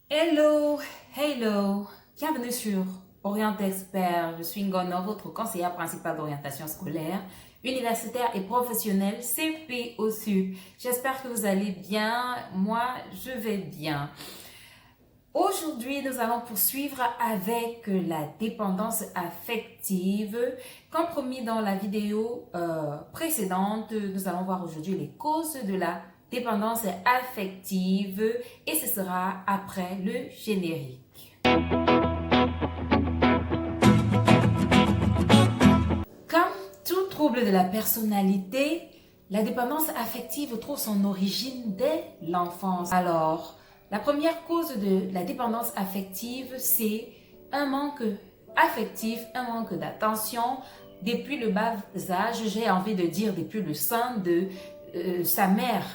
Hello, hello, bienvenue sur Orient Expert. Je suis Ngono, votre conseillère principale d'orientation scolaire, universitaire et professionnelle CP au Sud. J'espère que vous allez bien. Moi, je vais bien. Aujourd'hui, nous allons poursuivre avec la dépendance affective. Comme promis dans la vidéo précédente, nous allons voir aujourd'hui les causes de la dépendance affective et ce sera après le générique. Comme tout trouble de la personnalité, la dépendance affective trouve son origine dès l'enfance. Alors, la première cause de la dépendance affective, c'est un manque affectif, un manque d'attention depuis le bas âge, j'ai envie de dire depuis le sein de sa mère.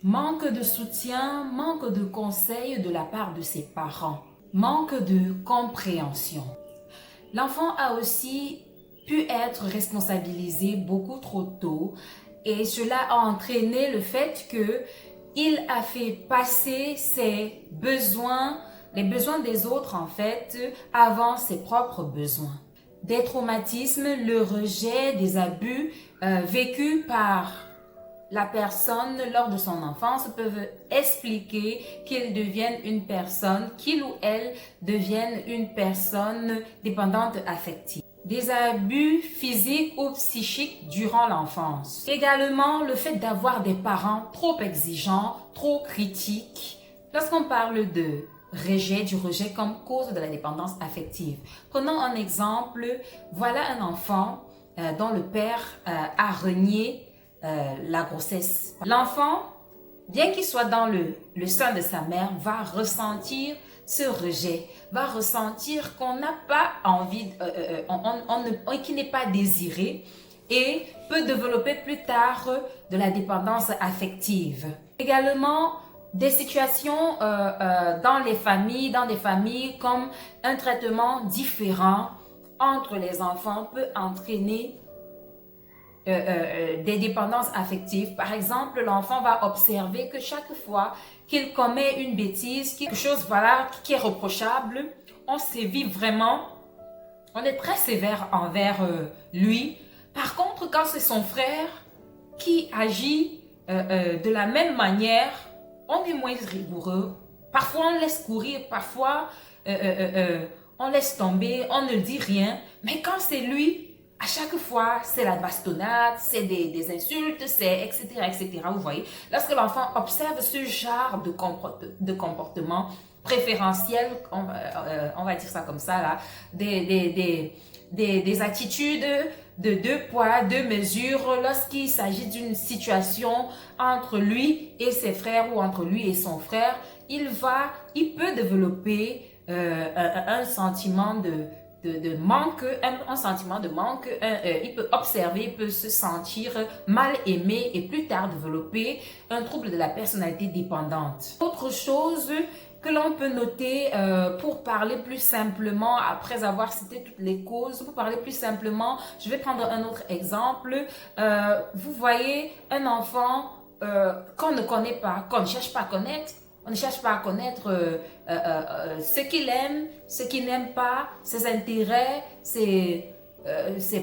Manque de soutien, manque de conseils de la part de ses parents, manque de compréhension. L'enfant a aussi pu être responsabilisé beaucoup trop tôt et cela a entraîné le fait qu'il a fait passer ses besoins, les besoins des autres en fait, avant ses propres besoins. Des traumatismes, le rejet, des abus vécus par la personne lors de son enfance peuvent expliquer qu'il devienne une personne, qu'il ou elle devienne une personne dépendante affective. Des abus physiques ou psychiques durant l'enfance. Également, le fait d'avoir des parents trop exigeants, trop critiques. Lorsqu'on parle de rejet, du rejet comme cause de la dépendance affective. Prenons un exemple. Voilà un enfant dont le père a renié la grossesse. L'enfant, bien qu'il soit dans le sein de sa mère, va ressentir ce rejet, va ressentir qu'on n'a pas envie, qu'il n'est pas désiré et peut développer plus tard de la dépendance affective. Également, des situations dans des familles comme un traitement différent entre les enfants peut entraîner des dépendances affectives. Par exemple, l'enfant va observer que chaque fois qu'il commet une bêtise, quelque chose qui est reprochable, on sévit vraiment, on est très sévère envers lui. Par contre, quand c'est son frère qui agit de la même manière, on est moins rigoureux. Parfois, on laisse courir, parfois, on laisse tomber, on ne dit rien. Mais quand c'est lui, à chaque fois, c'est la bastonnade, c'est des insultes, c'est etc., etc. Vous voyez, lorsque l'enfant observe ce genre de comportement préférentiel, on va dire ça comme ça, là, des attitudes de deux poids, deux mesures lorsqu'il s'agit d'une situation entre lui et ses frères ou entre lui et son frère, il peut développer un sentiment de manque, un sentiment de manque, il peut observer, il peut se sentir mal aimé et plus tard développer un trouble de la personnalité dépendante. Autre chose que l'on peut noter pour parler plus simplement, après avoir cité toutes les causes, pour parler plus simplement, je vais prendre un autre exemple. Vous voyez un enfant qu'on ne connaît pas, qu'on ne cherche pas à connaître. On ne cherche pas à connaître ce qu'il aime, ce qu'il n'aime pas, ses intérêts, ses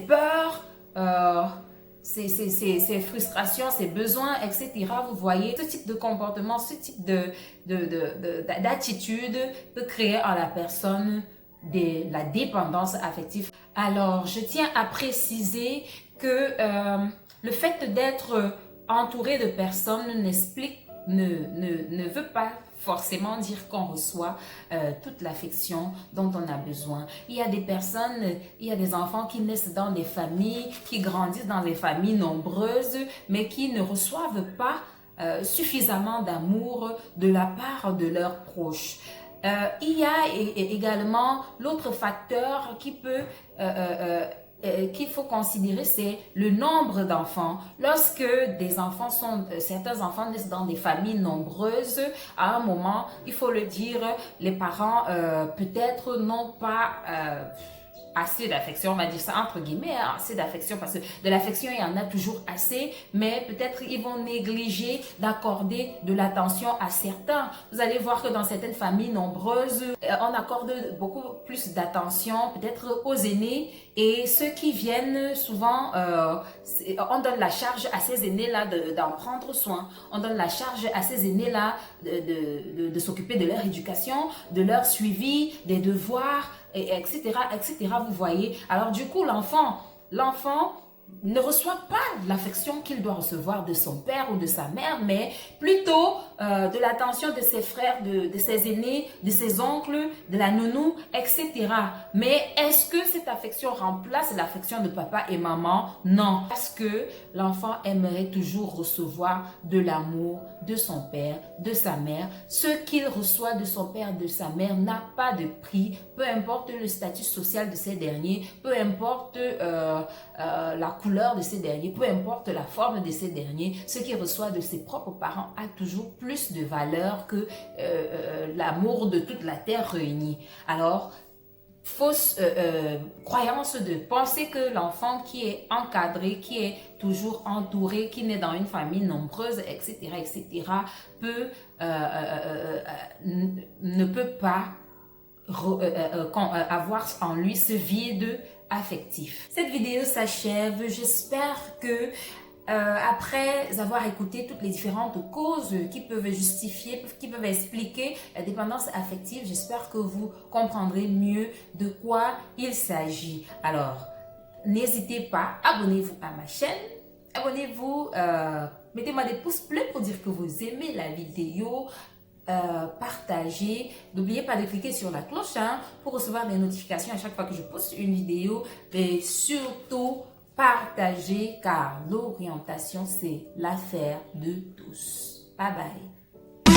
peurs, ses frustrations, ses besoins, etc. Vous voyez, ce type de comportement, ce type d'attitude peut créer en la personne de la dépendance affective. Alors, je tiens à préciser que le fait d'être entouré de personnes ne veut pas forcément dire qu'on reçoit toute l'affection dont on a besoin. Il y a des personnes, il y a des enfants qui naissent dans des familles, qui grandissent dans des familles nombreuses, mais qui ne reçoivent pas suffisamment d'amour de la part de leurs proches. Il y a également l'autre facteur qui peut qu'il faut considérer, c'est le nombre d'enfants. Lorsque certains enfants naissent dans des familles nombreuses, à un moment, il faut le dire, les parents peut-être n'ont pas assez d'affection, on va dire ça entre guillemets, hein, assez d'affection, parce que de l'affection, il y en a toujours assez, mais peut-être ils vont négliger d'accorder de l'attention à certains. Vous allez voir que dans certaines familles nombreuses, on accorde beaucoup plus d'attention peut-être aux aînés, et ceux qui viennent souvent, on donne la charge à ces aînés-là d'en prendre soin. On donne la charge à ces aînés-là de s'occuper de leur éducation, de leur suivi, des devoirs, etc., etc. Vous voyez. Alors du coup, l'enfant ne reçoit pas l'affection qu'il doit recevoir de son père ou de sa mère, mais plutôt de l'attention de ses frères, de ses aînés, de ses oncles, de la nounou, etc. Mais est-ce que cette affection remplace l'affection de papa et maman? Non, parce que l'enfant aimerait toujours recevoir de l'amour de son père, de sa mère. Ce qu'il reçoit de son père, de sa mère n'a pas de prix, peu importe le statut social de ces derniers, peu importe la couleur de ces derniers, peu importe la forme de ces derniers. Ce qu'il reçoit de ses propres parents a toujours plus de valeur que l'amour de toute la terre réunie. Alors, fausse croyance de penser que l'enfant qui est encadré, qui est toujours entouré, qui naît dans une famille nombreuse, etc., etc., ne peut pas avoir en lui ce vide affectif. Cette vidéo s'achève. J'espère que après avoir écouté toutes les différentes causes qui peuvent justifier, qui peuvent expliquer la dépendance affective, j'espère que vous comprendrez mieux de quoi il s'agit. Alors, n'hésitez pas, abonnez-vous à ma chaîne, abonnez-vous, mettez-moi des pouces bleus pour dire que vous aimez la vidéo, partagez. N'oubliez pas de cliquer sur la cloche pour recevoir des notifications à chaque fois que je poste une vidéo, et surtout, partagez, car l'orientation, c'est l'affaire de tous. Bye bye.